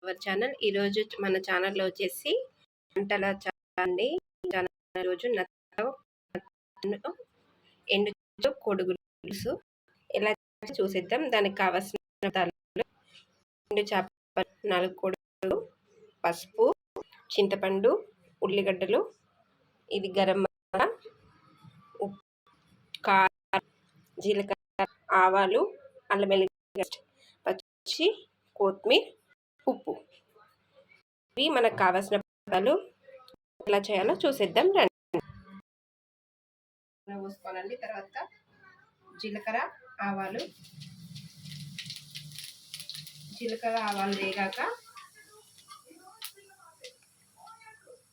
Our channel. ఈరోజు మన ఛానల్లో వచ్చేసి వంటల అండి. రోజు ఎండు కోడిగుడ్లు ఎలా చూసేద్దాం. దానికి కావాల్సిన పదార్థాలు: ఎండు చేప 4 కోడిగుడ్లు, పసుపు, చింతపండు, ఉల్లిగడ్డలు, ఇది గరం మసాలా, ఉప్పు, కారం, జీలకర్ర, ఆవాలు, అల్లం వెల్లుల్లి పేస్ట్, పచ్చి కొత్తిమీర, ఉప్పు. ఇవి మనకు కావాల్సిన పదార్థాలు. ఎలా చేయాలో చూసేద్దాం రండి. పోసుకోవాలండి. తర్వాత జీలకర్ర ఆవాలు వేగాక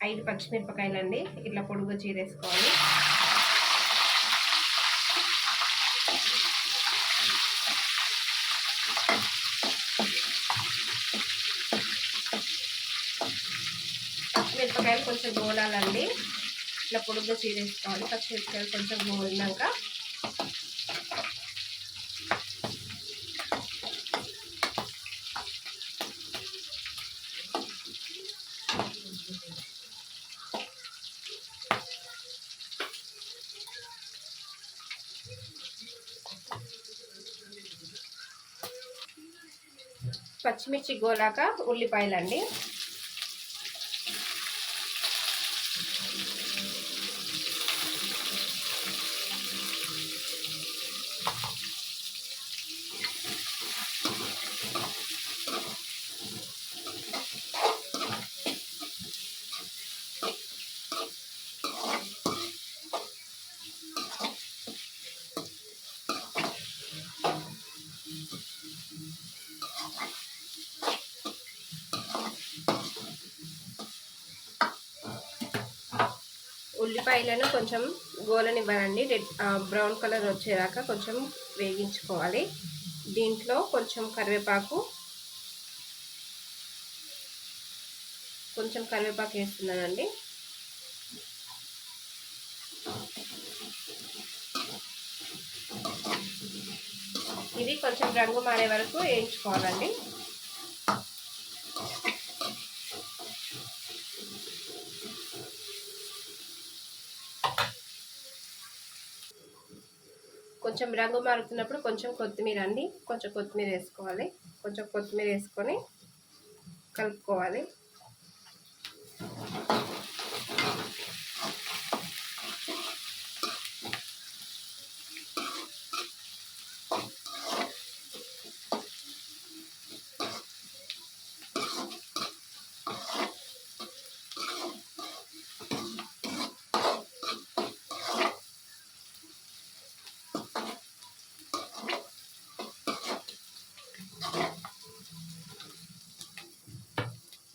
5 పచ్చిమిరపకాయలండి ఇట్లా పొడుగు చీరేసుకోవాలి. పచ్చిమిరపకాయలు కొంచెం గోలాలండి. ఇట్లా పొడుగ్గా చీరేసుకోవాలి. పచ్చిమిరపకాయలు కొంచెం గోలినాక పచ్చిమిర్చి గోలాక ఉల్లిపాయలండి. ఉల్లిపాయలను కొంచెం గోలనివ్వాలండి. బ్రౌన్ కలర్ వచ్చేదాకా కొంచెం వేగించుకోవాలి. దీంట్లో కొంచెం కరివేపాకు వేస్తున్నానండి. ఇది కొంచెం రంగు మారే వరకు వేయించుకోవాలండి. కొంచెం రంగు మారుతున్నప్పుడు కొంచెం కొత్తిమీర అండి. కొంచెం కొత్తిమీర వేసుకోవాలి. కొంచెం కొత్తిమీర వేసుకొని కలుపుకోవాలి.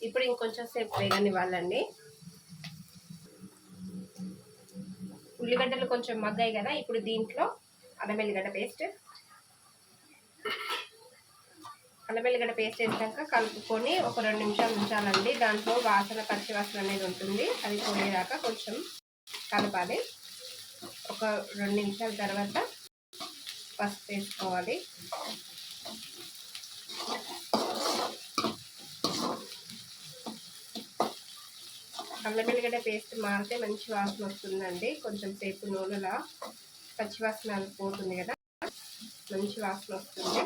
ఇప్పుడు ఇంకొంచెం సేపు వేగనివ్వాలండి. ఉల్లిగడ్డలు కొంచెం మగ్గాయి కదా. ఇప్పుడు దీంట్లో అల్లం వెల్లిగడ్డ పేస్ట్ వేసాక కలుపుకొని ఒక 2 నిమిషాలు ఉంచాలండి. దాంట్లో పచ్చి వాసన అనేది ఉంటుంది. అది పోయేదాకా కొంచెం కలపాలి. ఒక 2 నిమిషాల తర్వాత పసుపు వేసుకోవాలి. అల్లం వెల్లిగడ్డ పేస్ట్ మారితే మంచి వాసన వస్తుందండి. కొంచెం సేపు నూనెలా పచ్చి వాసన పోతుంది కదా, మంచి వాసన వస్తుంది.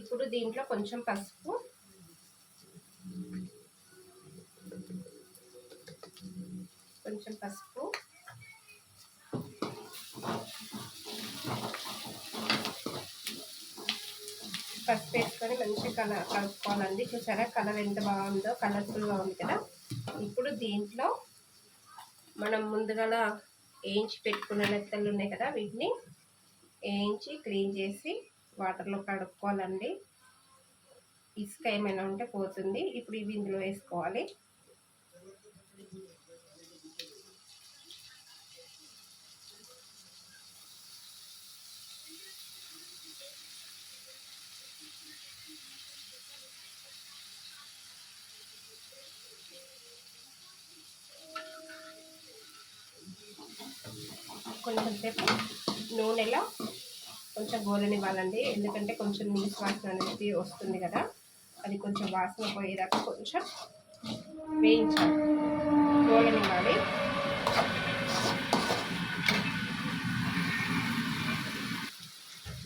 ఇప్పుడు దీంట్లో కొంచెం పసుపు, వేసుకొని మంచిగా కలుపుకోవాలండి. చూసారా కలర్ ఎంత బాగుందో, కలర్ఫుల్గా ఉంది కదా. ఇప్పుడు దీంట్లో మనం ముందుగా వేయించి పెట్టుకున్న నెత్తళ్ళు ఉన్నాయి కదా, వీటిని వేయించి క్లీన్ చేసి వాటర్లో కడుక్కోవాలండి. ఇసుక ఏమైనా ఉంటే పోతుంది. ఇప్పుడు ఇవి ఇందులో వేసుకోవాలి. కొంచెం సేపు నూనెలో కొంచెం గోలనివ్వాలండి. ఎందుకంటే కొంచెం నీసు వాసన అనేది వస్తుంది కదా, అది కొంచెం వాసన పోయేదాకా కొంచెం వేయించాలి, గోలనివ్వాలి.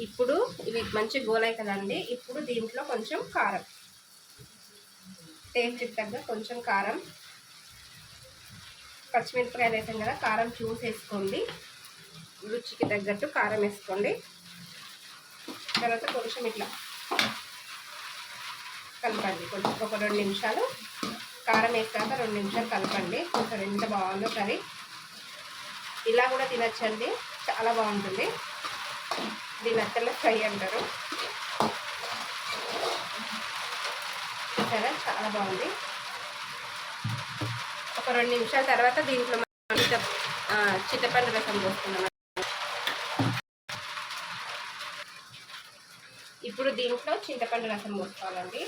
ఇప్పుడు ఇవి మంచి గోలాయి కదండి. ఇప్పుడు దీంట్లో కొంచెం కారం, టేస్ట్కి తగ్గ కొంచెం కారం, పచ్చిమిరపకాయలు వేసాం కదా, కారం చూసి వేసుకోండి, రుచికి తగ్గట్టు కారం వేసుకోండి. తర్వాత కొంచెం ఇట్లా కలపండి, కొంచెం ఒక 2 నిమిషాలు కారం వేసాక 2 నిమిషాలు కలపండి. కొంచెం ఎంత బాగుందో కర్రీ. ఇలా కూడా తినచ్చండి, చాలా బాగుంటుంది. దీని అత్తలో ఫ్రై అంటారు. సరే, చాలా బాగుంది. ఒక 2 నిమిషాల తర్వాత దీంట్లో చింతపండు రసం పోస్తున్నాం. ఇప్పుడు దీంట్లో చింతపండు రసం పోసుకోవాలండి.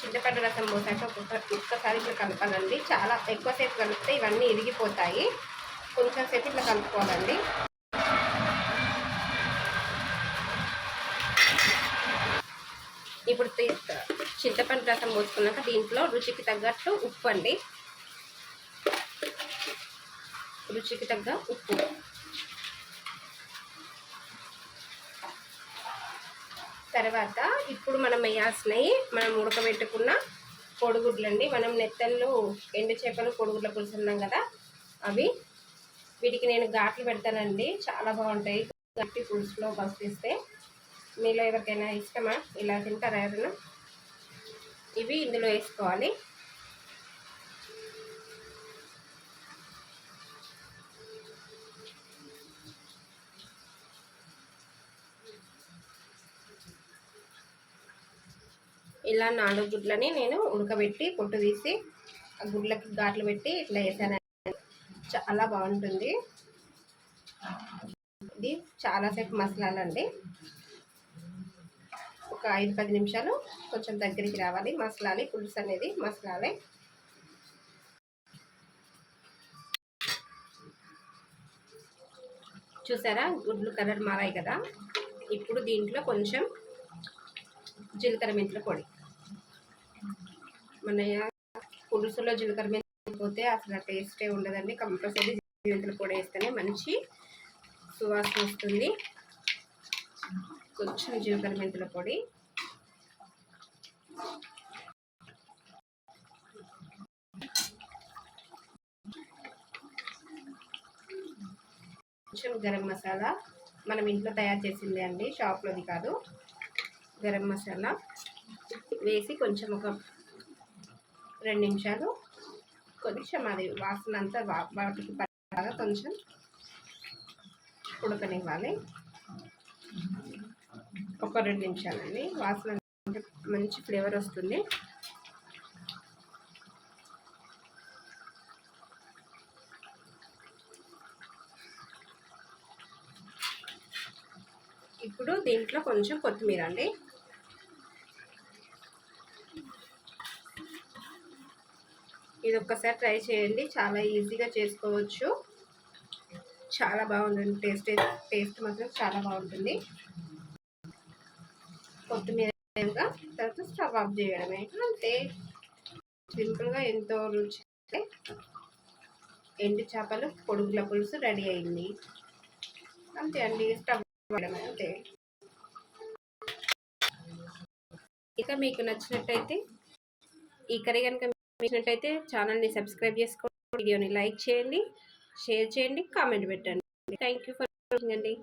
చింతపండు రసం పోసాక ఒక్కసారి ఇట్లా కలపాలండి. చాలా ఎక్కువసేపు కలిపితే ఇవన్నీ ఇరిగిపోతాయి. కొంచెం సేపు ఇట్లా కలుపుకోవాలండి. ఇప్పుడు చింతపండు రసం పోసుకున్నాక దీంట్లో రుచికి తగ్గట్టు ఉప్పు అండి, రుచికి తగ్గ ఉప్పు. తర్వాత ఇప్పుడు మనం వేయాల్సినవి, మనం ఉడకబెట్టుకున్న కోడిగుడ్లండి. మనం నెత్తళ్ళు, ఎండు చేపలు, కోడిగుడ్ల పులుసు ఉన్నాం కదా, అవి. వీటికి నేను ఘాట్లు పెడతానండి, చాలా బాగుంటాయి గట్టి పులుసులో పసిస్తే. మీలో ఎవరికైనా ఇష్టమా, ఇలా తింటారా ఎవరైనా? ఇవి ఇందులో వేసుకోవాలి. ఇలా 4 గుడ్లని నేను ఉడకబెట్టి పొట్టు తీసి ఆ గుడ్లకి ఘాట్లు పెట్టి ఇట్లా వేసాను. చాలా బాగుంటుంది. ఇది చాలాసేపు మసలాలండి. ఒక 5-10 నిమిషాలు కొంచెం దగ్గరికి రావాలి, మసలాలి, పులుసు అనేది మసలాలి. చూసారా, గుడ్లు కలర్ మారాయి కదా. ఇప్పుడు దీంట్లో కొంచెం జీలకర్ర మెంతుల పొడి. మన పులుసులో జీలకర్ర మెంతులు పోతే అసలు టేస్టే ఉండదండి. కంపల్సరీ మెంతుల పొడి వేస్తేనే మంచి సువాసన వస్తుంది. కొంచెం జీలకర్ర మెంతుల పొడి, కొంచెం గరం మసాలా, మనం ఇంట్లో తయారు చేసిందే అండి, షాప్లోది కాదు. గరం మసాలా వేసి కొంచెం ఒక 2 నిమిషాలు కొంచెం అది వాసన అంతా వాటికి పట్టగా కొంచెం ఉడకనివ్వాలి. ఒక 2 నిమిషాలండి. వాసన మంచి ఫ్లేవర్ వస్తుంది. ఇప్పుడు దీంట్లో కొంచెం కొత్తిమీర అండి. ఇది ఒక్కసారి ట్రై చేయండి, చాలా ఈజీగా చేసుకోవచ్చు, చాలా బాగుంటుంది. టేస్ట్ మాత్రం చాలా బాగుంటుంది. కొత్తిమీర తర్వాత స్టవ్ ఆఫ్ చేయడమే, అంతే. సింపుల్గా ఎంతో రుచి ఎండు చేపలు పొడుగుల పులుసు రెడీ అయింది. అంతే అండి, స్టవ్ చేయడమే, అంతే. ఇక మీకు నచ్చినట్టయితే, ఈ కర్రీ కనుక నచ్చినట్టయితే ఛానల్ని సబ్స్క్రైబ్ చేసుకోండి, వీడియోని లైక్ చేయండి, షేర్ చేయండి, కామెంట్ పెట్టండి. థ్యాంక్ యూ ఫర్ వాచింగ్ అండి.